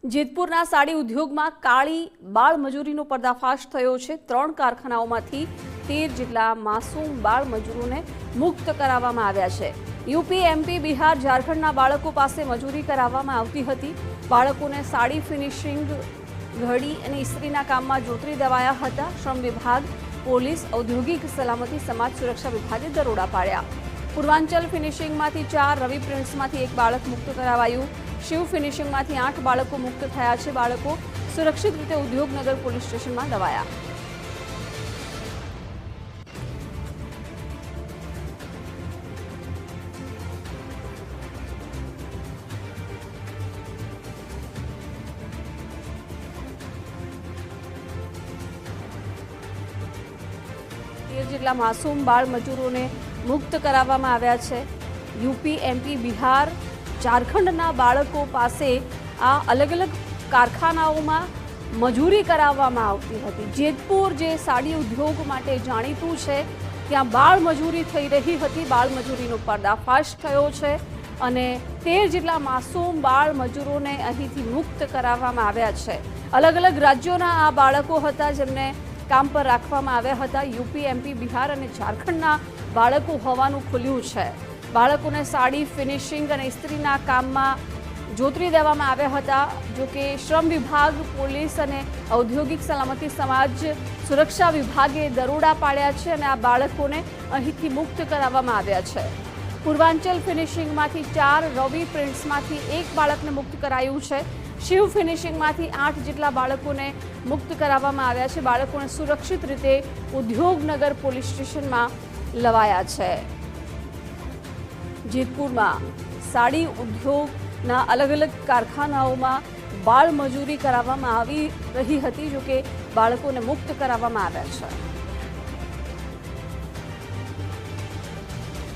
જેતપુરના સાડી ઉદ્યોગમાં કાળી બાળ મજૂરીનો પર્દાફાશ થયો છે। 3 કારખાનાઓમાંથી 13 જેટલા માસૂમ બાળ મજૂરોને મુક્ત કરાવવામાં આવ્યા છે। યુપી, એમપી, બિહાર, ઝારખંડના બાળકો પાસે મજૂરી કરાવવામાં આવતી હતી। બાળકોને સાડી ફિનિશિંગ, ઘડી અને ઇસ્ત્રીના કામમાં જોતરી દેવાયા હતા। શ્રમ વિભાગ, પોલીસ, ઔદ્યોગિક સલામતી, સમાજ સુરક્ષા વિભાગે દરોડા પાડ્યા। પૂર્વાંચલ ફિનિશિંગમાંથી 4, રવિ પ્રિન્ટ્સમાંથી 1 બાળક મુક્ત કરાવાયું। શિવ ફિનિશિંગમાંથી 8 બાળકો મુક્ત થયા છે। બાળકો સુરક્ષિત રીતે ઉદ્યોગનગર પોલીસ સ્ટેશનમાં લવાયા। જેટલા માસૂમ બાળ મજૂરોને મુક્ત કરાવવામાં આવ્યા છે। યુપી, એમપી, બિહાર, ઝારખંડના બાળકો પાસે આ અલગ અલગ કારખાનાઓમાં મજૂરી કરાવવામાં આવતી હતી। જેતપુર જે સાડી ઉદ્યોગ માટે જાણીતું છે, ત્યાં બાળ મજૂરી થઈ રહી હતી। બાળ મજૂરીનો પર્દાફાશ થયો છે અને 13 જેટલા માસૂમ બાળ મજૂરોને અહીંથી મુક્ત કરાવવામાં આવ્યા છે। અલગ અલગ રાજ્યોના આ બાળકો હતા જેમને કામ પર રાખવામાં આવ્યા હતા। યુપી, એમપી, બિહાર અને ઝારખંડના બાળકો હોવાનું ખુલ્યું છે। બાળકોને સાડી ફિનિશિંગ અને ઇસ્ત્રીના કામમાં જોતરી દેવામાં આવ્યા હતા। જો કે શ્રમ વિભાગ, પોલીસ અને ઔદ્યોગિક સલામતી, સમાજ સુરક્ષા વિભાગે દરોડા પાડ્યા છે અને આ બાળકોને અહીંથી મુક્ત કરાવવામાં આવ્યા છે। પૂર્વાંચલ ફિનિશિંગમાંથી 4, રવિ પ્રિન્ટ્સમાંથી 1 બાળકને મુક્ત કરાયું છે। શિવ ફિનિશિંગમાંથી 8 જેટલા બાળકોને મુક્ત કરાવવામાં આવ્યા છે। બાળકોને સુરક્ષિત રીતે ઉદ્યોગનગર પોલીસ સ્ટેશનમાં લવાયા છે। જેતપુરમાં સાડી ઉદ્યોગના અલગ અલગ કારખાનાઓમાં બાળ મજૂરી કરાવવામાં આવી રહી હતી, જો કે બાળકોને મુક્ત કરાવવામાં આવ્યા છે।